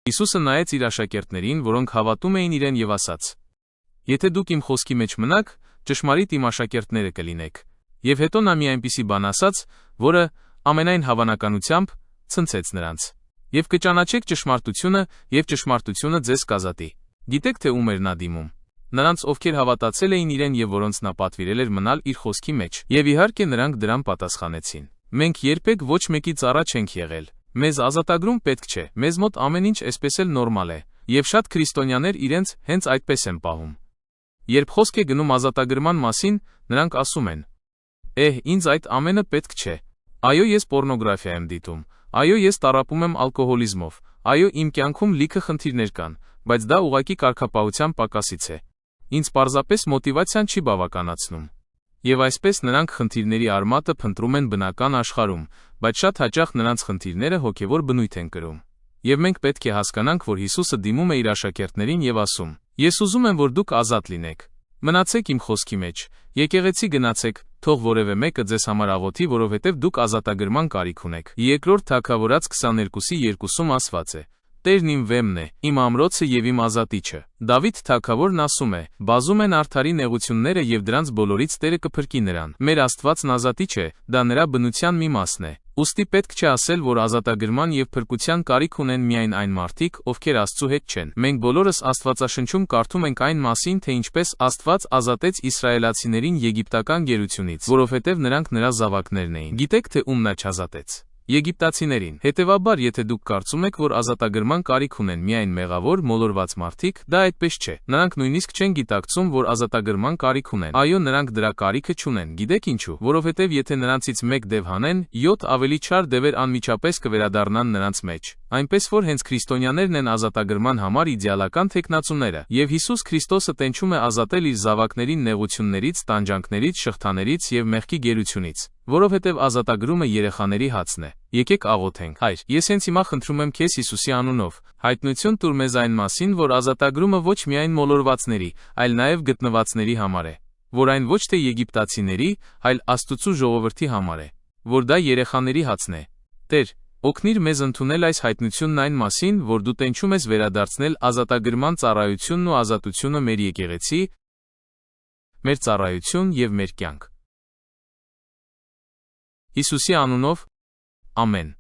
Հիսուսը նայեց իր աշակերտներին, որոնք հավատում էին իրեն եւ ասաց. «Եթե դուք իմ խոսքի մեջ մնաք, ճշմարիտ իմ աշակերտները կլինեք»։ Եվ հետո նա մի այնպիսի բան ասաց, որը, ամենայն հավանականությամբ, ցնցեց նրանց. «Եվ կճանաչեք ճշմարտությունը, եւ ճշմարտությունը ձեզ կազատի»։ Գիտեք թե ում էր նա դիմում։ Նրանց, ովքեր հավատացել էին իրեն եւ որոնց նա պատվիրել էր մնալ իր խոսքի մեջ։ Եվ իհարկե նրանք դրան պատասխանեցին. «Մենք երբեք ոչ մեկից առաջ չենք եղել։ Մեզ ազատագրում պետք չէ, մեզ մոտ ամեն ինչ այսպես էլ նորմալ է, եւ շատ քրիստոնյաներ իրենց հենց այդպես են պահում։ Երբ խոսք է գնում ազատագրման մասին, նրանք ասում են. ինձ այդ ամենը պետք չէ։ Այո, ես պոռնոգրաֆիա եմ դիտում, այո, ես տառապում եմ ալկոհոլիզմով, այո, իմ կյանքում լիքը խնդիրներ կան, բայց դա ուղղակի կարգապահության պակասից է։ Ինձ պարզապես մոտիվացիան չի բավականացնում»։ Եվ այսպես նրանք խնդիրների արմատը փնտրում են բնական աշխարհում, բայց շատ հաճախ նրանց խնդիրները հոգևոր բնույթ են կրում։ Եվ մենք պետք է հասկանանք, որ Հիսուսը դիմում է իր աշակերտներին եւ ասում. «Ես ուզում եմ, որ դուք ազատ լինեք։ Մնացեք իմ խոսքի մեջ, եկեղեցի գնացեք, թող որևէ մեկը ձեզ համար աղոթի, որովհետև դուք ազատագրման կարիք ունեք»։ Երկրորդ Թագավորաց 22:2-ում ասված է. «Տերն իմ վեմն է, իմ ամրոցը եւ իմ ազատիչը»։ Դավիթ թագավորն ասում է. «Բազում են արդարի նեղությունները եւ դրանց բոլորից Տերը կփրկի նրան»։ Մեր Աստվածն ազատիչ է, դա նրա բնության մի մասն է։ Ուստի պետք չէ ասել, որ ազատագրման եւ փրկության կարիք ունեն միայն այն մարդիկ, ովքեր Աստծու հետ չեն։ Մենք բոլորս Աստվածաշնչում կարդում ենք այն մասին, թե ինչպես Աստված ազատեց իսրայելացիներին եգիպտական գերությունից, որովհետև նրանք նրա զավակներն էին։ Գիտեք թե ում նա չազատեց։ Եգիպտացիներին։ Հետևաբար, եթե դուք կարծում եք, որ ազատագրման կարիք ունեն միայն մեղավոր, մոլորված մարդիկ, դա այդպես չէ։ Նրանք նույնիսկ չեն գիտակցում, որ ազատագրման կարիք ունեն։ Այո, նրանք դրա կարիքը չունեն։ Գիտեք ինչու։ Որովհետև եթե նրանցից մեկ դև հանեն, 7 ավելի չար դևեր անմիջապես կվերադառնան նրանց մեջ։ Այնպես որ հենց քրիստոնյաներն են ազատագրման համար իդեալական թեկնածուները։ Եվ Հիսուս Քրիստոսը տենչում է ազատել իր զավակներին նեղություններից, տանջանքներից, շղթաներից եւ մեղքի գերությունից։ Որովհետև ազատագրումը երեխաների հացն է։ Եկեք աղոթենք։ Հայր, ես հենց հիմա խնդրում եմ քեզ Հիսուսի անունով, հայտնություն տուր մեզ այն մասին, որ ազատագրումը ոչ միայն մոլորվածների, այլ նաև գտնվածների համար է, որ այն ոչ թե եգիպտացիների, այլ Աստծու ժողովրդի համար է, որ դա երեխաների հացն է։ Տեր, օգնիր մեզ ընդունել այս հայտնությունն այն մասին, որ դու տենչում ես վերադարձնել ազատագրման ծառայությունն ու ազատությունը մեր եկեղեցի, մեր ծառայություն եւ մեր կյանք։ Հիսուսի անունով, ամեն։